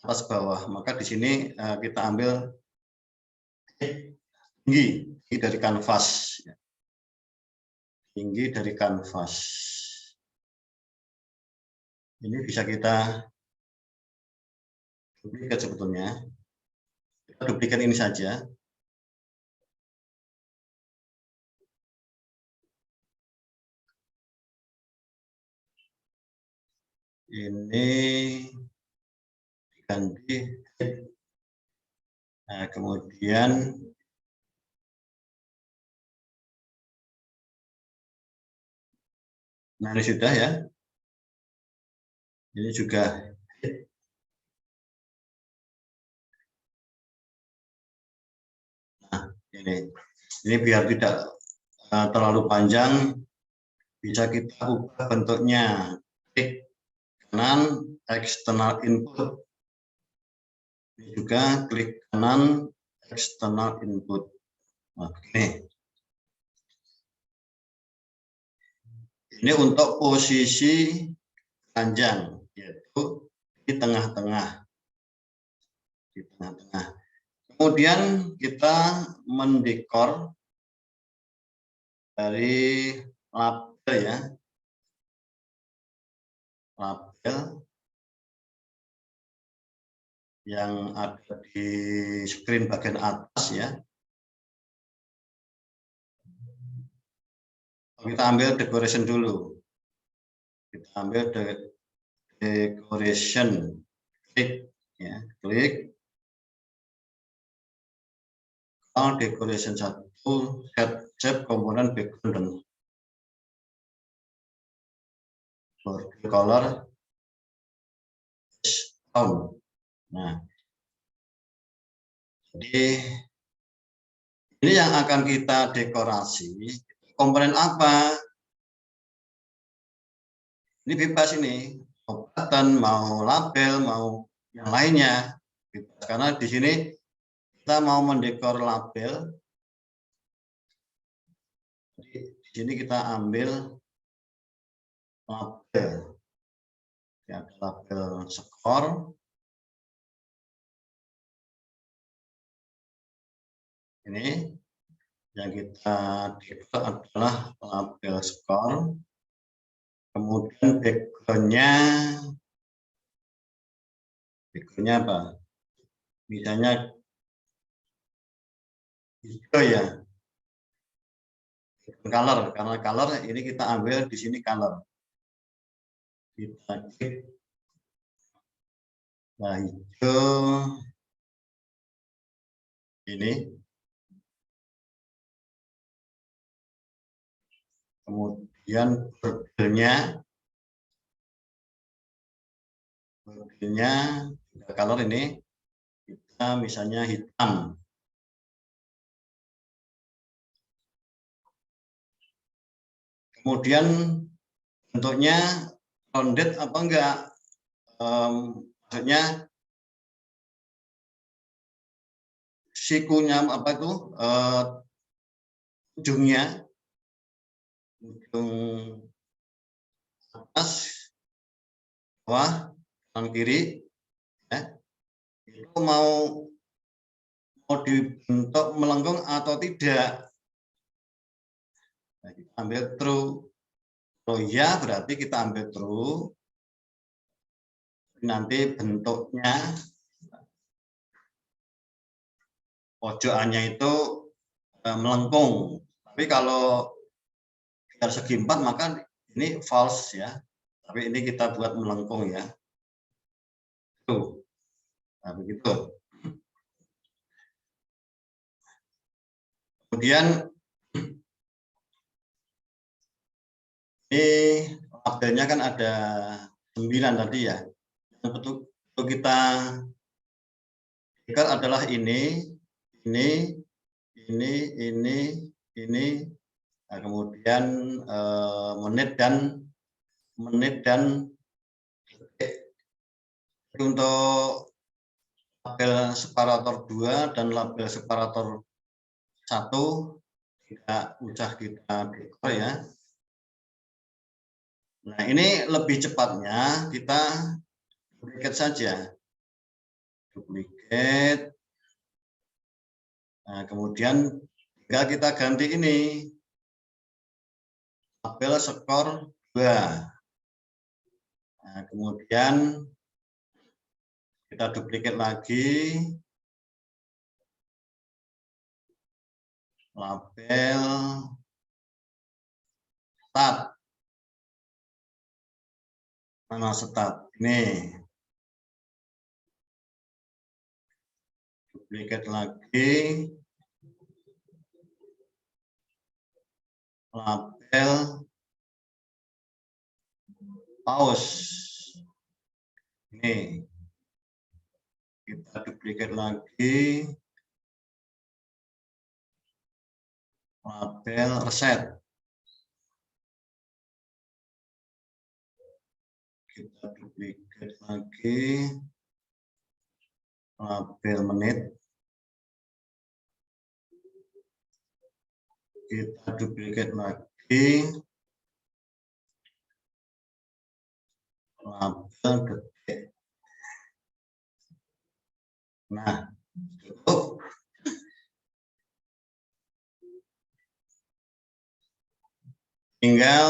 atas bawah. Maka di sini kita ambil tinggi dari kanvas. Tinggi dari kanvas. Ini bisa kita duplikat sebetulnya. Kita duplikat ini saja. Ini diganti. Nah, kemudian nah ini sudah ya. Ini juga nah ini biar tidak terlalu panjang, bisa kita ubah bentuknya. Klik kanan external input. Ini juga klik kanan external input. Nah, ini untuk posisi panjang, yaitu di tengah-tengah. Di tengah-tengah. Kemudian kita mendekor dari label ya, label yang ada di screen bagian atas ya. Kita ambil decoration dulu. Kita ambil decoration, klik ya, klik. Decoration 1, set shape komponen background dan border color tone. Nah, jadi ini yang akan kita dekorasi. Komponen apa? Ini bebas ini, mau button, mau label, mau yang lainnya. Bebas. Karena di sini kita mau mendekor label. Jadi di sini kita ambil label. Ya, label skor. Ini yang kita dekor adalah label skor. Kemudian background-nya apa? Misalnya hijau ya. Color, karena color ini kita ambil di sini color. Kita klik. Nah, hijau ini. Kemudian bordernya color ini kita misalnya hitam. Kemudian bentuknya rounded apa enggak? Maksudnya sikunya apa itu? Ujung atas, bawah, kanan kiri, ya. Itu mau dibentuk melengkung atau tidak. Nah, kita ambil true. Kalau ya berarti kita ambil true. Nanti bentuknya pojokannya itu melengkung. Tapi kalau dari segi 4 maka ini false ya. Tapi ini kita buat melengkung ya. Tuh. Nah, begitu. Kemudian ini labelnya kan ada 9 tadi ya. Yang betul kita dekor adalah ini. Nah, kemudian menit dan detik. Untuk label separator 2 dan label separator 1 tidak usah kita dekor ya. Nah, ini lebih cepatnya kita duplicate saja. Duplicate. Nah, kemudian tinggal kita ganti ini. Label skor 2. Nah, kemudian kita duplicate lagi. Label start. Mana start? Ini. Duplicate lagi. Label pause. Ini. Kita duplicate lagi. Label reset. Kita duplicate lagi. Label menit. Kita duplicate lagi. label detik. Nah, cukup. Tinggal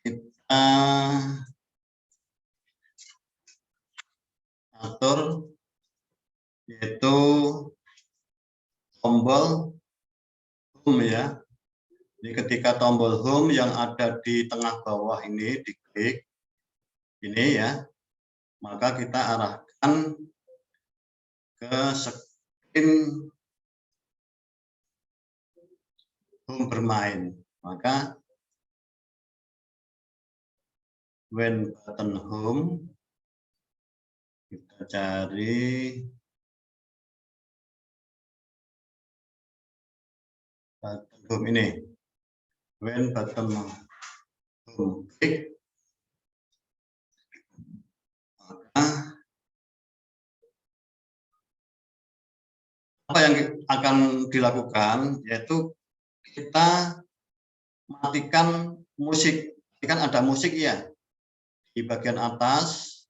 kita atur, yaitu tombol home ya. Jadi ketika tombol home yang ada di tengah bawah ini diklik, ini ya, maka kita arahkan ke screen home bermain. Maka when button home, kita cari button home ini. When button home klik, maka apa yang akan dilakukan, yaitu kita matikan musik. Ini kan ada musik ya di bagian atas.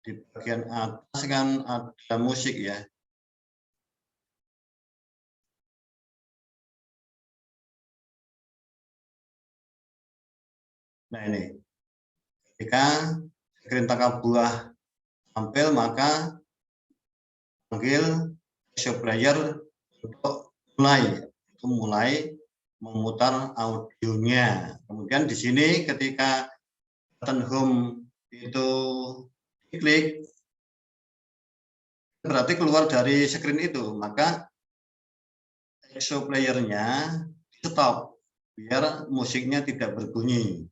Di bagian atas kan ada musik ya. Nah ini, ketika screen tangkap buah tampil, maka panggil show player untuk mulai memutar audionya. Kemudian di sini ketika button home itu diklik, berarti keluar dari screen itu, maka show player-nya stop biar musiknya tidak berbunyi.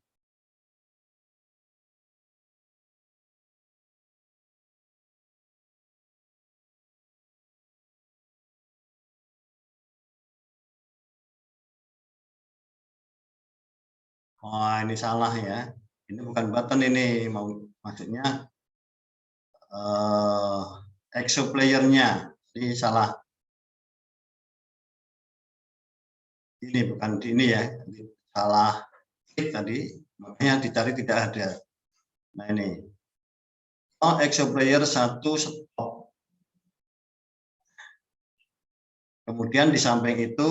Oh, ini salah ya. Ini bukan button ini, maksudnya exo player-nya. Ini salah. Ini bukan di ini ya. Salah klik tadi, makanya dicari tidak ada. Nah ini. Oh, exo player 1 stop. Kemudian di samping itu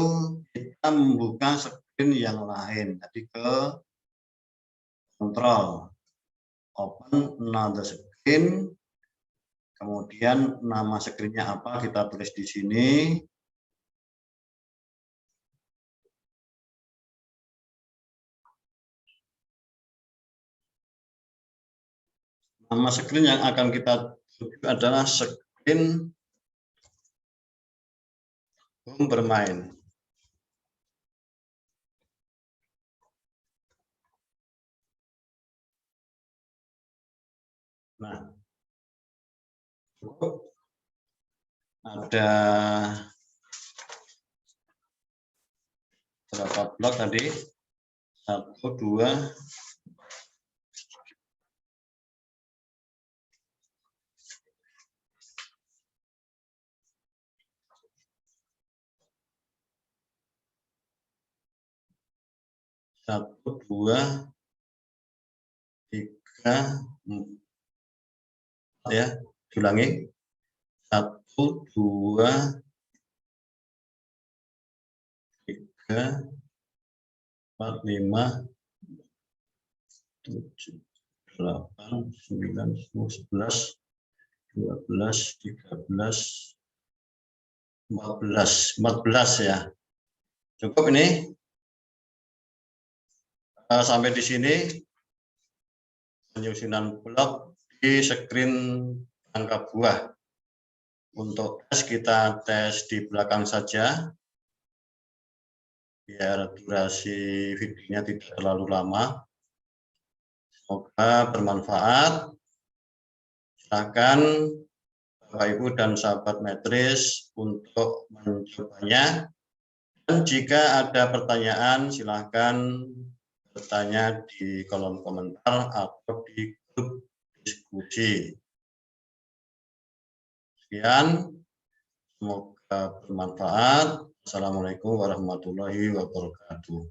kita membuka screen yang lain. Tadi ke kontrol, open another screen, kemudian nama screen-nya apa kita tulis di sini. Nama screen yang akan kita tuju adalah screen home bermain. Nah, ada berapa blok tadi? 1, 2, 1, 2, 3, 4 ya. Ulangi. 1, 2, 3, 4, 5, 7, 8, 9, 10, 11, 12, 13, 14 ya. Cukup ini. Sampai di sini penyusunan blok di screen tangkap buah. Untuk tes kita tes di belakang saja, biar durasi videonya tidak terlalu lama. Semoga bermanfaat. Silakan Bapak Ibu dan sahabat Metris untuk mencobanya. Dan jika ada pertanyaan, silakan bertanya di kolom komentar atau di grup diskusi. Sekian, semoga bermanfaat. Assalamualaikum warahmatullahi wabarakatuh.